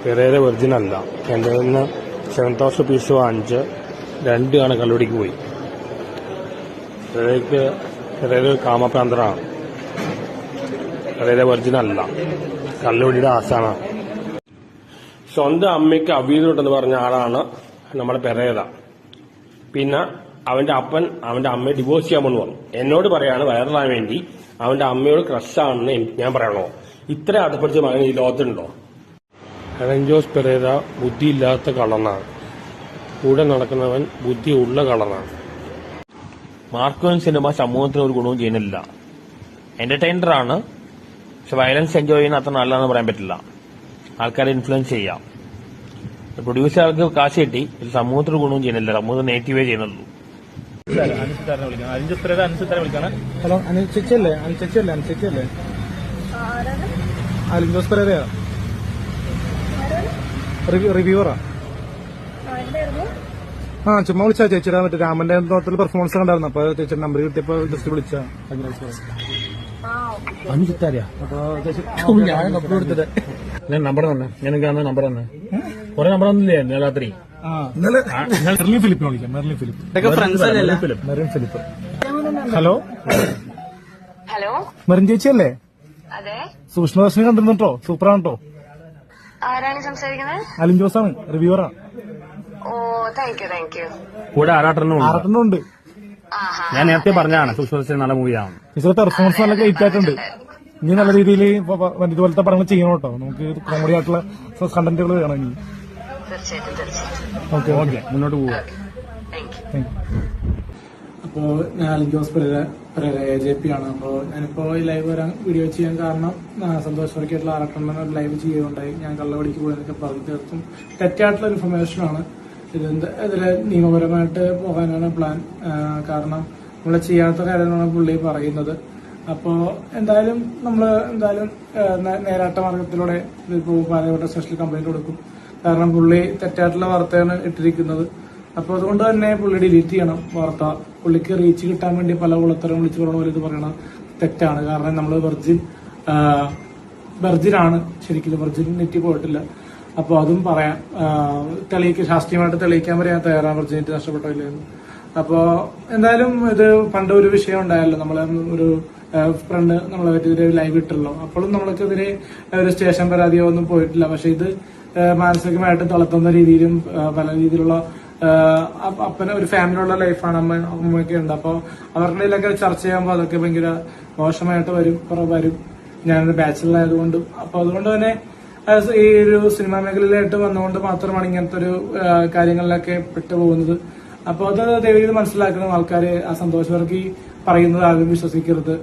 Pereira virgin അല്ല. എൻ്റെ നിന്ന് 7,000 പീസ് വാങ്ങിച്ച് 2 ആണ് കള്ളുപിടിക്ക് പോയി. പെരേര കാമപ്രാന്തരാണ്. പെരേര വെർജിൻ അല്ല, കള്ളുപിടിയുടെ ആശാനാണ്. സ്വന്തം അമ്മയ്ക്ക് അവീതോട്ടെന്ന് പറഞ്ഞ ആളാണ് നമ്മുടെ പെരേര. പിന്നെ അവന്റെ അപ്പൻ അവന്റെ അമ്മയെ ഡിവോഴ്സ് ചെയ്യാമെന്ന് പറഞ്ഞു. എന്നോട് പറയാണ് വൈറലാൻ വേണ്ടി അവന്റെ അമ്മയോട് ക്രഷാണെന്ന് ഞാൻ പറയണോ? ഇത്ര അടുപ്പിടിച്ച മകൻ ഈ ലോകത്തുണ്ടോ? അലൻ ജോസ് പെരേര ബുദ്ധിയില്ലാത്ത കള്ളനാണ്. കൂടെ നടക്കുന്നവൻ ബുദ്ധിയുള്ള കള്ളനാണ്. മാർക്കോൻ സിനിമ സമൂഹത്തിന് ഒരു ഗുണവും ചെയ്യുന്നില്ല. എന്റർടൈനറാണ്, പക്ഷെ വയലൻസ് എൻജോയ് ചെയ്യുന്ന അത്ര നല്ലതെന്ന് പറയാൻ പറ്റില്ല. ആൾക്കാരെ ഇൻഫ്ലുവൻസ് ചെയ്യാം. പ്രൊഡ്യൂസർക്ക് കാശ് കിട്ടി, ഇത് സമൂഹത്തിന് ഗുണവും ചെയ്യുന്നില്ല. സമൂഹം നെഗറ്റീവേ ചെയ്യുന്നുള്ളൂ. ഹലോ, അനിൽ ചേച്ചിയല്ലേ? അലിൻ ജോസ് പെരേരയാ, റിവ്യൂവറാ. ചുമ്മാ വിളിച്ചാ ചേച്ചിയുടെ മറ്റേ രാമന്റെ തോട്ടത്തിൽ പെർഫോമൻസ് കണ്ടായിരുന്നു. അപ്പൊ ചേച്ചിയുടെ നമ്പർ കിട്ടിയപ്പോ ജസ്റ്റ് വിളിച്ചാ. അഞ്ചിത്താരിയാ? അപ്പൊ ഞാൻ നമ്പർ കൊടുത്തത്. നമ്പർ തന്നെ ഞാൻ നമ്പർ തന്നെ കുറെ നമ്പർ ഒന്നുമില്ലേ രാത്രി? മെർലിൻ ഫിലിപ്പിനെ വിളിക്കാം. Merlin Philip. Hello, Merin ചേച്ചിയല്ലേ? Sookshmadarshini കണ്ടിരുന്നോ? സൂപ്പറാണ് കേട്ടോ. ആരാണ് സംസാരിക്കുന്നത്? അലിൻ ജോസാണ്, റിവ്യൂവറാ. ഓ, താങ്ക് യു. കൂടെ ആറാട്ടെണ്ണുണ്ട്. ഞാൻ നേരത്തെ പറഞ്ഞാണ് സൂക്ഷ്മദർശിനി നല്ല മൂവിയാണ്. ഇപ്പോഴത്തെ പെർഫോമൻസ് നല്ല ഗ്രേറ്റ് ആയിട്ടുണ്ട്. ഇനി നല്ല രീതിയിൽ ഇതുപോലത്തെ പടങ്ങൾ ചെയ്യണം കേട്ടോ. നമുക്ക് കോമഡി ആയിട്ടുള്ള കണ്ടന്റുകൾ വേണം ഇനി. ഓക്കെ, മുന്നോട്ട് പോവുക. അപ്പോൾ ഞാൻ അലിൻ ജോസ് പെരേര AJP ആണ്. അപ്പോൾ ഞാനിപ്പോൾ ഈ ലൈവ് വരാൻ വീഡിയോ ചെയ്യാൻ കാരണം സന്തോഷ് വർക്കായിട്ടുള്ള ആറട്ടെണ്ണ ഒരു ലൈവ് ചെയ്യുകയുണ്ടായി. ഞാൻ കള്ളവടിക്ക് പോയെന്നൊക്കെ പറഞ്ഞു. തീർത്തും തെറ്റായിട്ടുള്ള ഇൻഫർമേഷനാണ്. ഇതില് നിയമപരമായിട്ട് പോകാനാണ് പ്ലാൻ. കാരണം നമ്മൾ ചെയ്യാത്ത കാര്യങ്ങളാണ് പുള്ളി പറയുന്നത്. അപ്പോൾ എന്തായാലും നമ്മൾ നേരാട്ട മാർഗത്തിലൂടെ ഇപ്പോൾ പാലക്കാട് സ്പെഷ്യൽ കംപ്ലൈന്റ് കൊടുക്കും. കാരണം പുള്ളി തെറ്റായിട്ടുള്ള വാർത്തയാണ് ഇട്ടിരിക്കുന്നത്. അപ്പോൾ അതുകൊണ്ട് തന്നെ പുള്ളി ഡിലീറ്റ് ചെയ്യണം വാർത്ത. പുള്ളിക്ക് റീച്ച് കിട്ടാൻ വേണ്ടി പല കുളത്തരം വിളിച്ചു പറഞ്ഞ പോലെ ഇത് പറയണ തെറ്റാണ്. കാരണം നമ്മൾ വെർജിനാണ് ശരിക്കും, വെർജിനിറ്റി പോയിട്ടില്ല. അപ്പോൾ അതും പറയാം, ശാസ്ത്രീയമായിട്ട് തെളിയിക്കാൻ പറയാൻ തയ്യാറാണ് വെർജിനിറ്റി നഷ്ടപ്പെട്ടില്ലെന്ന്. അപ്പോൾ എന്തായാലും ഇത് പണ്ട് ഒരു വിഷയം ഉണ്ടായല്ലോ, നമ്മളെ ഒരു ഫ്രണ്ട് നമ്മളെ പറ്റിയൊരു ലൈവ് ഇട്ടല്ലോ. അപ്പോഴും നമ്മൾക്കെതിരെ ഒരു സ്റ്റേഷൻ പരാതിയോ ഒന്നും പോയിട്ടില്ല. പക്ഷെ ഇത് മാനസികമായിട്ട് തളർത്തുന്ന രീതിയിലും പല രീതിയിലുള്ള അപ്പന ഒരു ഫാമിലിയുള്ള ലൈഫാണ് അമ്മയൊക്കെ ഉണ്ട്. അപ്പോൾ അവരുടെ ഇടയിലൊക്കെ ചർച്ച ചെയ്യുമ്പോൾ അതൊക്കെ ഭയങ്കര മോശമായിട്ട് വരും. ഞാനൊരു ബാച്ചിലർ ആയതുകൊണ്ട്. അപ്പൊ അതുകൊണ്ട് തന്നെ ഈ ഒരു സിനിമാ മേഖലയിലായിട്ട് വന്നുകൊണ്ട് മാത്രമാണ് ഇങ്ങനത്തെ ഒരു കാര്യങ്ങളിലൊക്കെ പെട്ടുപോകുന്നത്. അപ്പോൾ അത് ദയവീത് മനസ്സിലാക്കണം ആൾക്കാര്. ആ സന്തോഷ് വർക്കി പറയുന്നത് ആരും വിശ്വസിക്കരുത്.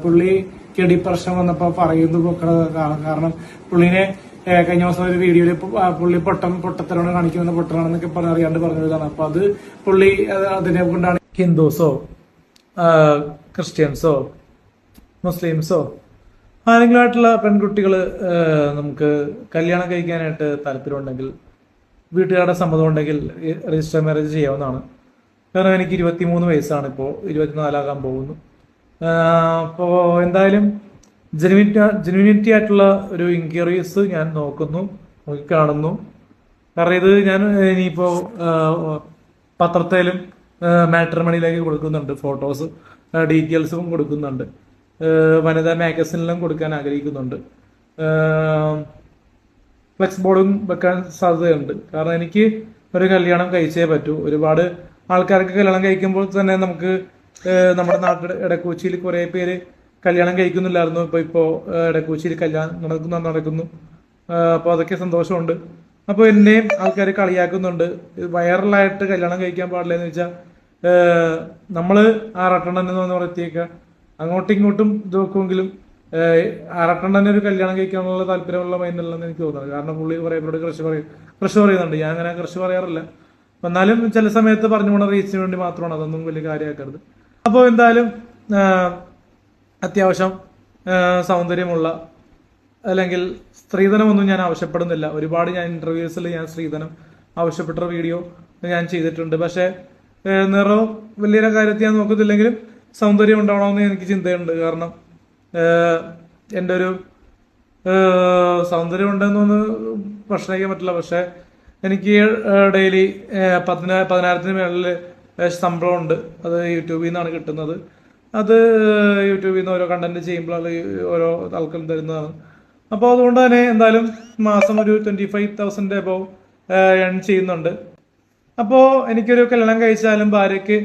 പുള്ളിക്ക് ഡിപ്രഷൻ വന്നപ്പോ പറയുന്നത് കാരണം പുള്ളിനെ കഴിഞ്ഞ ദിവസം ഒരു വീഡിയോയില് പുള്ളി പൊട്ടത്തരോട് കാണിക്കുന്ന പൊട്ടനാണെന്നൊക്കെ അറിയാണ്ട് പറഞ്ഞതാണ്. അപ്പൊ അത് പുള്ളി അതിനെ കൊണ്ടാണ് ഹിന്ദുസോ ക്രിസ്ത്യൻസോ മുസ്ലിംസോ ആരെങ്കിലുമായിട്ടുള്ള പെൺകുട്ടികൾ നമുക്ക് കല്യാണം കഴിക്കാനായിട്ട് താല്പര്യമുണ്ടെങ്കിൽ, വീട്ടുകാരുടെ സമ്മതം ഉണ്ടെങ്കിൽ രജിസ്റ്റർ മാരേജ് ചെയ്യാവുന്നതാണ്. കാരണം എനിക്ക് 23 വയസ്സാണ്, ഇപ്പോൾ 24 പോകുന്നു. അപ്പോൾ എന്തായാലും ജെനുവിനിറ്റി ആയിട്ടുള്ള ഒരു ഇൻക്വയറീസ് ഞാൻ കാണുന്നു. കാരണം ഇത് ഞാൻ ഇനിയിപ്പോ പത്രത്തിലും മാട്രിമണിയിലേക്ക് കൊടുക്കുന്നുണ്ട്, ഫോട്ടോസ് ഡീറ്റെയിൽസും കൊടുക്കുന്നുണ്ട്, വനിതാ മാഗസിനിലും കൊടുക്കാൻ ആഗ്രഹിക്കുന്നുണ്ട്, ഫ്ലെക്സ് ബോർഡും വെക്കാൻ സാധ്യതയുണ്ട്. കാരണം എനിക്ക് ഒരു കല്യാണം കഴിച്ചേ പറ്റൂ. ഒരുപാട് ആൾക്കാർക്ക് കല്യാണം കഴിക്കുമ്പോൾ തന്നെ നമുക്ക് നമ്മുടെ നാട്ടിൽ ഇടക്കൊച്ചിയിൽ കുറെ പേര് കല്യാണം കഴിക്കുന്നില്ലായിരുന്നു. ഇപ്പോ ഇടക്കൊച്ചിയിൽ കല്യാണം നടക്കുന്നു. അപ്പൊ അതൊക്കെ സന്തോഷമുണ്ട്. അപ്പൊ എന്നെയും ആൾക്കാർ കളിയാക്കുന്നുണ്ട്, വൈറലായിട്ട് കല്യാണം കഴിക്കാൻ പാടില്ല എന്ന് വെച്ചാൽ നമ്മള് ആറട്ടെണ്ണൻ എന്ന് പറഞ്ഞേക്ക അങ്ങോട്ടും ഇങ്ങോട്ടും ഇത് നോക്കുമെങ്കിലും ആറട്ടെണ്ണന് ഒരു കല്യാണം കഴിക്കാനുള്ള താല്പര്യമുള്ള മൈൻഡല്ലെന്ന് എനിക്ക് തോന്നുന്നത്. കാരണം പുള്ളി കുറെ പേരോട് കൃഷി പറയുന്നുണ്ട്. ഞാൻ അങ്ങനെ കൃഷി പറയാറില്ല. എന്നാലും ചില സമയത്ത് പറഞ്ഞു പോണ റീച്ചിന് വേണ്ടി മാത്രമാണ്, അതൊന്നും വലിയ കാര്യമാക്കരുത്. അപ്പോൾ എന്തായാലും അത്യാവശ്യം സൗന്ദര്യമുള്ള, അല്ലെങ്കിൽ സ്ത്രീധനമൊന്നും ഞാൻ ആവശ്യപ്പെടുന്നില്ല. ഒരുപാട് ഞാൻ ഇന്റർവ്യൂസിൽ ഞാൻ സ്ത്രീധനം ആവശ്യപ്പെട്ട വീഡിയോ ഞാൻ ചെയ്തിട്ടുണ്ട്. പക്ഷെ നിറവും വലിയ കാര്യത്തിൽ ഞാൻ നോക്കത്തില്ലെങ്കിലും സൗന്ദര്യം ഉണ്ടാവണമെന്ന് എനിക്ക് ചിന്തയുണ്ട്. കാരണം എൻ്റെ ഒരു സൗന്ദര്യം ഉണ്ടെന്നൊന്ന് ഭക്ഷണം കഴിക്കാൻ പറ്റില്ല. പക്ഷെ എനിക്ക് ഡെയിലി 10,000-ന് മേളിൽ ശമ്പളം ഉണ്ട്. അത് യൂട്യൂബിൽ നിന്നാണ് കിട്ടുന്നത്. അത് യൂട്യൂബിൽ നിന്ന് ഓരോ കണ്ടന്റ് ചെയ്യുമ്പോൾ ഓരോ ആൾക്കാരും തരുന്നതാണ്. അപ്പോൾ അതുകൊണ്ട് തന്നെ എന്തായാലും മാസം ഒരു 25,000 എബോവ് ഏൺ ചെയ്യുന്നുണ്ട്. അപ്പോൾ എനിക്കൊരു കല്യാണം കഴിച്ചാലും ഭാര്യയ്ക്ക്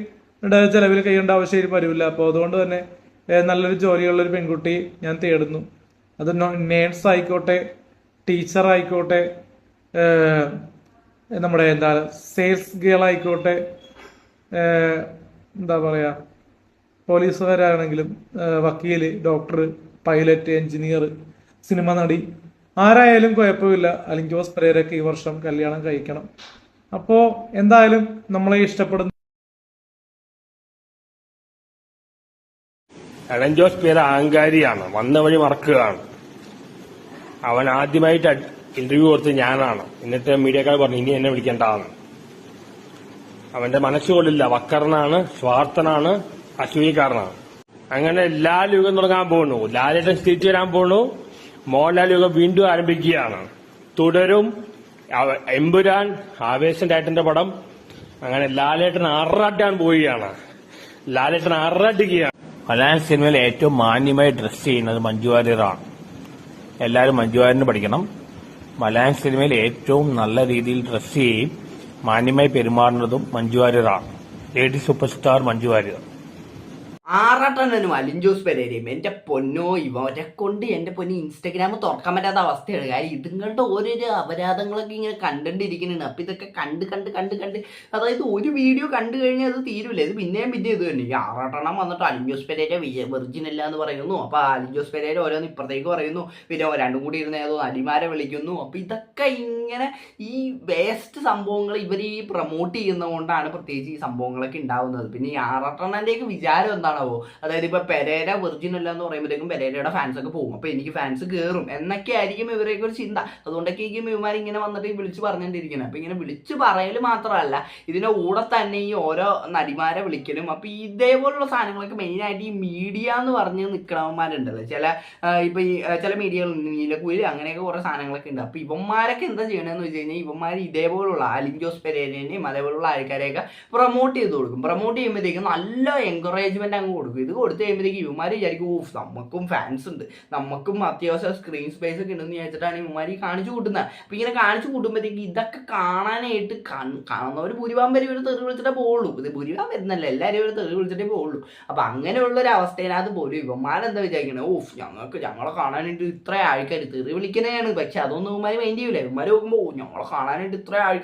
ചെലവിൽ കഴിയേണ്ട ആവശ്യം വരില്ല. അപ്പോൾ അതുകൊണ്ട് തന്നെ നല്ലൊരു ജോലിയുള്ളൊരു പെൺകുട്ടി ഞാൻ തേടുന്നു. അത് നേഴ്സ് ആയിക്കോട്ടെ, ടീച്ചർ ആയിക്കോട്ടെ, നമ്മുടെ സെയിൽസ് ഗേൾ ആയിക്കോട്ടെ, എന്താ പറയുക, പോലീസുകാരാണെങ്കിലും, വക്കീല്, ഡോക്ടർ, പൈലറ്റ്, എഞ്ചിനീയർ, സിനിമ നടി, ആരായാലും കുഴപ്പമില്ല. അലിൻ ജോസ് പെരേരയ്ക്ക് ഈ വർഷം കല്യാണം കഴിക്കണം. അപ്പോൾ എന്തായാലും നമ്മളെ ഇഷ്ടപ്പെടുന്ന അലൻ ജോസ് പെരേര അഹങ്കാരിയാണ്, വന്ന വഴി മറക്കുകയാണ്. അവൻ ആദ്യമായിട്ട് ഇന്റർവ്യൂ കൊടുത്ത് ഞാനാണ്. എന്നിട്ട് മീഡിയക്കാർ പറഞ്ഞു ഇനി എന്നെ വിളിക്കേണ്ടതാണ്. അവന്റെ മനസ്സുകൊള്ളില്ല, വക്കറിനാണ്, സ്വാർത്ഥനാണ്, അസൂയക്കാരനാണ്. അങ്ങനെ ലാൽ യുഗം തുടങ്ങാൻ പോകുന്നു. ലാലേട്ടൻ സ്റ്റേറ്റ് വരാൻ പോകുന്നു. മോഹൻലാൽ യുഗം വീണ്ടും ആരംഭിക്കുകയാണ്. തുടരും. എമ്പുരാൻ, ആവേശന്റെ ഏട്ടന്റെ പടം. അങ്ങനെ ലാലേട്ടൻ അറാട്ടാൻ പോവുകയാണ്. ലാലേട്ടൻ അറാട്ടിക്കുകയാണ്. മലയാളം സിനിമയിൽ ഏറ്റവും മാന്യമായി ഡ്രസ് ചെയ്യുന്നത് മഞ്ജു വാര്യറാണ്. എല്ലാവരും മഞ്ജു വാര്യറിന് പഠിക്കണം. മലയാളം സിനിമയിൽ ഏറ്റവും നല്ല രീതിയിൽ ഡ്രസ് ചെയ്യുകയും മാന്യമായി പെരുമാറുന്നതും മഞ്ജു വാര്യറാണ്. Lady super star Manju Warrier. ആറാട്ടനും അലിൻ ജോസ് പെരേരയും എൻ്റെ പൊന്നോ, ഇവരെ കൊണ്ട് എൻ്റെ പൊന്നി ഇൻസ്റ്റഗ്രാം തുറക്കാൻ പറ്റാത്ത അവസ്ഥയാണ്. കാര്യം ഇതുങ്ങളുടെ ഓരോരോ അപരാധങ്ങളൊക്കെ ഇങ്ങനെ കണ്ടിരിക്കുന്നുണ്ട്. അപ്പം ഇതൊക്കെ കണ്ട് അതായത് ഒരു വീഡിയോ കണ്ടു കഴിഞ്ഞാൽ അത് തീരൂല. ഇത് പിന്നെയും ഇത് തന്നെ. ഈ ആറാട്ടെണ്ണം വന്നിട്ട് അലിൻ ജോസ് പെരേര വെർജിൻ അല്ല എന്ന് പറയുന്നു. അപ്പോൾ അലിൻ ജോസ് പെരേര ഓരോന്ന് ഇപ്പുറത്തേക്ക് പറയുന്നു. പിന്നെ രണ്ടും കൂടി ഇരുന്ന് ഏതോ നടിമാരെ വിളിക്കുന്നു. അപ്പം ഇതൊക്കെ ഇങ്ങനെ ഈ വേസ്റ്റ് സംഭവങ്ങൾ ഇവർ ഈ പ്രൊമോട്ട് ചെയ്യുന്നതുകൊണ്ടാണ് പ്രത്യേകിച്ച് ഈ സംഭവങ്ങളൊക്കെ ഉണ്ടാവുന്നത്. പിന്നെ ഈ ആറാട്ടെണ്ണൻ്റെയൊക്കെ വിചാരം എന്താണാവോ? അതായത് ഇപ്പൊ പെരേര വെർജിൻ അല്ല എന്ന് പറയുമ്പോഴത്തേക്കും പെരേരയുടെ ഫാൻസ് ഒക്കെ പോകും. അപ്പൊ എനിക്ക് ഫാൻസ് കയറും എന്നൊക്കെ ആയിരിക്കും ഇവരെയൊക്കെ ഒരു ചിന്ത. അതുകൊണ്ടൊക്കെ ഇവന്മാർ ഇങ്ങനെ വന്നിട്ട് വിളിച്ച് പറഞ്ഞുകൊണ്ടിരിക്കുന്നത്. അപ്പൊ ഇങ്ങനെ വിളിച്ച് പറയൽ മാത്രമല്ല, ഇതിന്റെ കൂടെ തന്നെ ഈ ഓരോ നടിമാരെ വിളിക്കലും. അപ്പൊ ഇതേപോലുള്ള സാധനങ്ങളൊക്കെ മെയിനായിട്ട് ഈ മീഡിയ എന്ന് പറഞ്ഞ് നിൽക്കണവന്മാരുണ്ടല്ലോ. ചില മീഡിയകൾ, നീലക്കുയിൽ, അങ്ങനെയൊക്കെ കുറെ സാധനങ്ങളൊക്കെ ഉണ്ട്. അപ്പൊ ഇവന്മാരൊക്കെ എന്താ ചെയ്യണമെന്ന് വെച്ച് കഴിഞ്ഞാൽ ഇവന്മാർ ഇതേപോലുള്ള അലിൻ ജോസ് പെരേരനെയും അതേപോലുള്ള ആൾക്കാരെയൊക്കെ പ്രൊമോട്ട് ചെയ്ത് കൊടുക്കും. പ്രൊമോട്ട് ചെയ്യുമ്പോഴത്തേക്കും നല്ല എൻകറേജ്മെന്റ് അങ്ങ് കൊടുക്കും. ഇത് കൊടുത്തു കഴിയുമ്പോഴത്തേക്ക് ഇവന്മാർ വിചാരിക്കും നമുക്കും ഫാൻസ് ഉണ്ട്, നമുക്കും അത്യാവശ്യം സ്ക്രീൻ സ്പേസ് ഒക്കെ ഉണ്ടെന്ന് വിചാരിച്ചിട്ടാണ് ഇവന്മാർ ഈ കാണിച്ചു കൂട്ടുന്നത്. അപ്പൊ ഇങ്ങനെ കാണിച്ചു കൂട്ടുമ്പോഴത്തേക്ക് ഇതൊക്കെ കാണാനായിട്ട് കാണുന്നവർ ഭൂരിഭാഗം പേര് ഇവർ തെറി വിളിച്ചിട്ടേ പോകുള്ളൂ. ഇത് ഭൂരിഭാഗം വരുന്നല്ല, എല്ലാവരും ഇവർ തെറി വിളിച്ചിട്ടേ പോകുള്ളൂ. അപ്പൊ അങ്ങനെയുള്ള ഒരു അവസ്ഥയിനകത്ത് പോലും ഇവന്മാരെന്താ വിചാരിക്കണേ, ഞങ്ങളെ കാണാനായിട്ട് ഇത്ര ആൾക്കാർ തെറി വിളിക്കണേയാണ്. പക്ഷെ അതൊന്നും ഇവന്മാർ മൈൻഡ് ചെയ്യൂല. ഇവന്മാർ നോക്കുമ്പോൾ ഞങ്ങളെ കാണാനായിട്ട് ഇത്ര ആൾക്കാർ